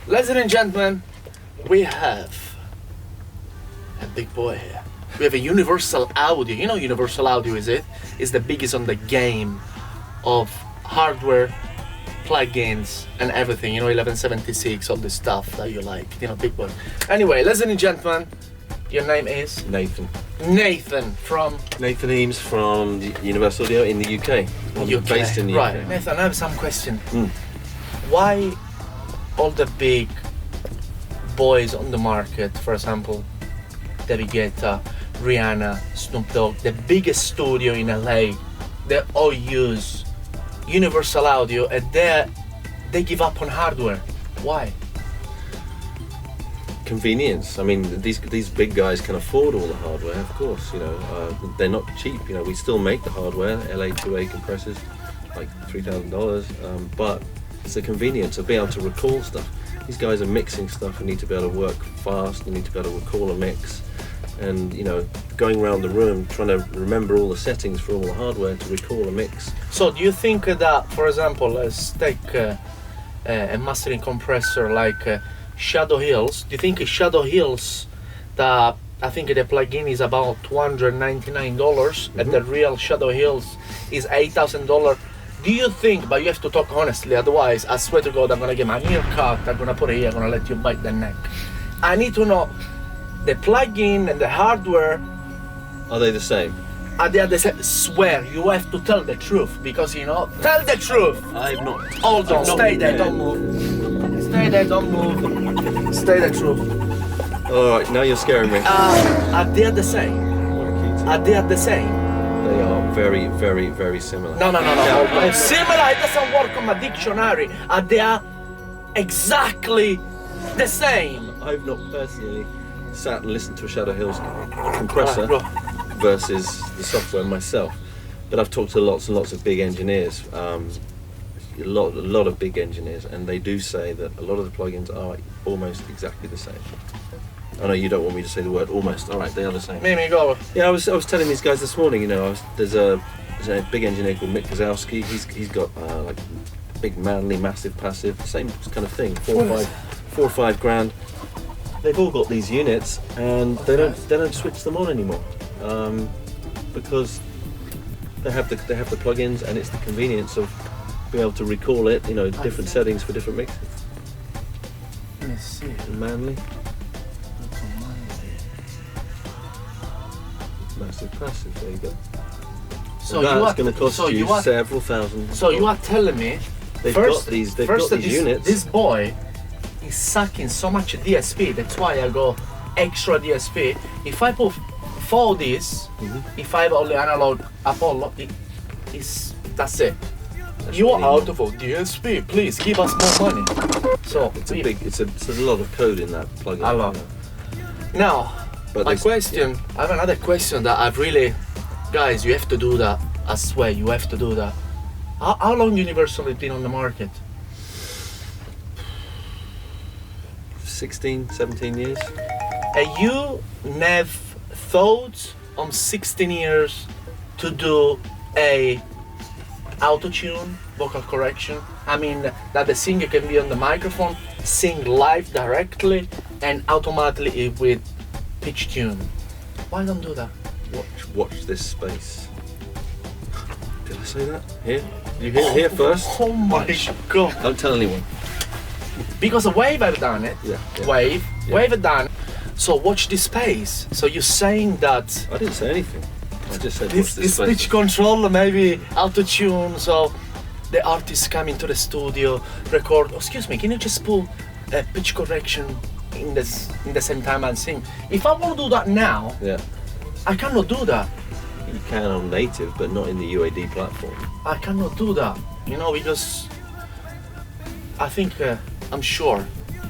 Ladies and gentlemen, we have a big boy here. We have a Universal Audio. You know Universal Audio is it? It's the biggest on the game of hardware, plugins and everything. You know, 1176, all the stuff that you like. You know, big boy. Anyway, ladies and gentlemen, your name is? Nathan. Nathan from? Nathan Eames from Universal Audio in the UK. I'm based in the right. UK. Nathan, I have some question. Why all the big boys on the market, for example, David Guetta, Rihanna, Snoop Dogg, the biggest studio in LA, they all use Universal Audio and they give up on hardware? Why? Convenience. I mean, these big guys can afford all the hardware, of course. You know, they're not cheap. You know, we still make the hardware, LA2A compressors, like $3,000, but it's the convenience of being able to recall stuff. These guys are mixing stuff and need to be able to work fast. They need to be able to recall a mix, and you know, going around the room trying to remember all the settings for all the hardware to recall a mix. So, do you think that, for example, let's take a mastering compressor like Shadow Hills? Do you think Shadow Hills, that I think the plugin is about $299 and the real Shadow Hills is $8,000? Do you think, but you have to talk honestly, otherwise I swear to God I'm gonna get my ear cut, I'm gonna put it here, I'm gonna let you bite the neck. I need to know the plugin and the hardware. Are they the same? Are they the same? Swear, you have to tell the truth, because you know, tell the truth. I've not. Hold on, stay there, don't move. Stay there, don't move. Stay the truth. Alright, now you're scaring me. Are they the same? Are they the same? They are very, very, very similar. No. Similar, it doesn't work on my dictionary. They are exactly the same. I've not personally sat and listened to a Shadow Hills compressor versus the software myself, but I've talked to lots and lots of big engineers, a lot of big engineers, and they do say that a lot of the plugins are almost exactly the same. I know you don't want me to say the word almost. All right, they are the same. Maybe go. Yeah, I was telling these guys this morning. You know, there's a big engineer called Mick Wazowski. He's got like big manly massive passive, same kind of thing. Four or five grand. They've all got these units, and they don't switch them on anymore because they have the plugins, and it's the convenience of being able to recall it. You know, different settings for different mixes. Let me see. Manly. Massive passive, there you go. So that's going to cost you several thousand. So you are telling me they've got these units. This boy is sucking so much DSP. That's why I go extra DSP. If I put 4 Ds, if I have only analog Apollo, that's it. You are out of DSP. Please give us more money. So it's a lot of code in that plugin. A lot. Now. But my question, I have another question that I've really, guys, you have to do that. I swear, you have to do that. How long Universal has been on the market? 16, 17 years. You never thought on 16 years to do a auto-tune, vocal correction? I mean, that the singer can be on the microphone, sing live directly, and automatically with pitch tune. Why don't do that? Watch this space. Did I say that? Here? You hear it here first? Oh my God. Don't tell anyone. Because Wave have done it. Yeah. Wave have done it. So watch this space. So you're saying that... I didn't say anything. I just said this pitch control, maybe auto-tune, so the artists come into the studio, record. Oh, excuse me, can you just pull a pitch correction in the same time and sing? If I want to do that now, I cannot do that. You can on native, but not in the UAD platform. I cannot do that, you know, because I think, I'm sure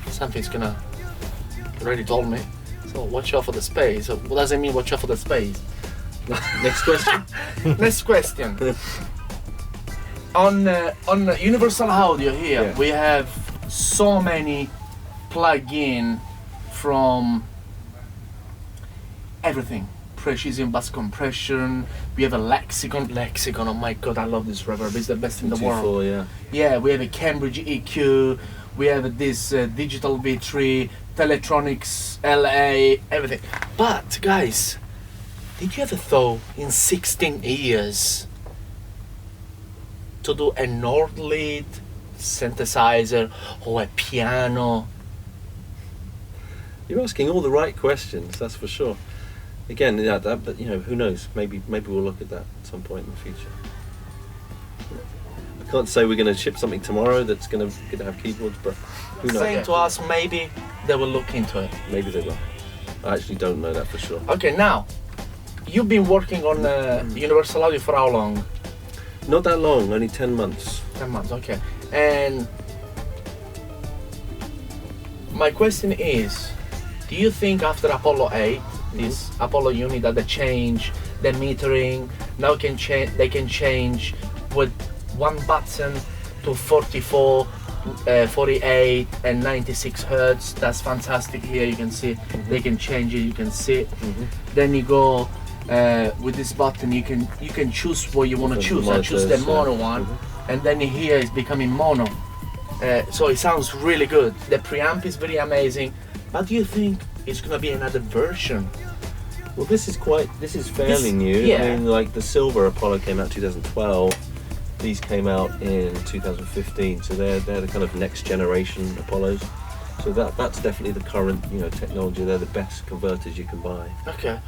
something's gonna already told me. So watch out for the space. So what does it mean, watch out for the space? Next question. Next question. On Universal Audio here, we have so many plug-in from everything. Precision bass compression. We have a Lexicon. Oh my God, I love this reverb. It's the best in the world. Yeah. Yeah, we have a Cambridge EQ. we have this digital V3, Teletronics LA, everything. But guys, did you ever thought in 16 years to do a Nord lead synthesizer or a piano? You're asking all the right questions, that's for sure. Again, yeah, but you know, who knows? Maybe we'll look at that at some point in the future. I can't say we're going to ship something tomorrow that's going to have keyboards, but who knows? Saying to us, maybe they will look into it. Maybe they will. I actually don't know that for sure. Okay, now you've been working on Universal Audio for how long? Not that long, only 10 months. 10 months, okay. And my question is, do you think after Apollo 8, this Apollo unit that they change the metering, now they can change with one button to 44, 48 and 96 hertz. That's fantastic. Here you can see they can change it, you can see it. Then you go with this button, you can choose what you want to choose. I choose the mono one, and then here it's becoming mono. So it sounds really good. The preamp is very amazing. But do you think it's gonna be another version? Well, this is fairly new. Yeah. I mean, like the silver Apollo came out 2012. These came out in 2015, so they're the kind of next generation Apollos. So that's definitely the current technology. They're the best converters you can buy. Okay.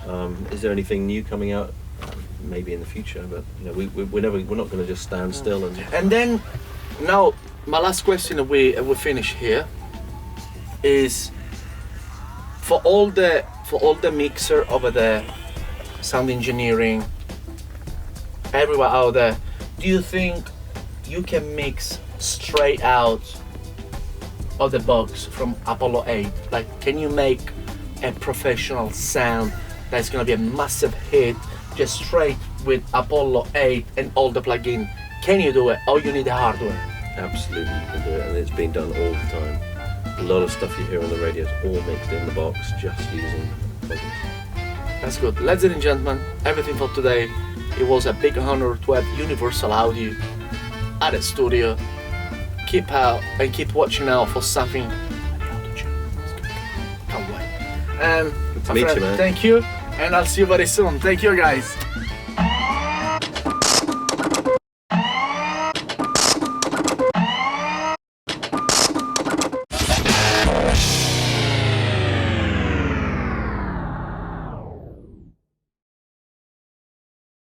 Is there anything new coming out? Maybe in the future, but we're not going to just stand still. And then now my last question, we finish here, is for all the mixer over there, sound engineering, everywhere out there, do you think you can mix straight out of the box from Apollo 8? Like, can you make a professional sound that's gonna be a massive hit just straight with Apollo 8 and all the plugin? Can you do it, or you need the hardware? Absolutely, you can do it, and it's being done all the time. A lot of stuff you hear on the radio is all mixed in the box, just using plugins. That's good. Ladies and gentlemen, everything for today. It was a big honor to have Universal Audio at the studio. Keep out and keep watching out for something. Can't wait. Good to meet you, man. Thank you, and I'll see you very soon. Thank you, guys.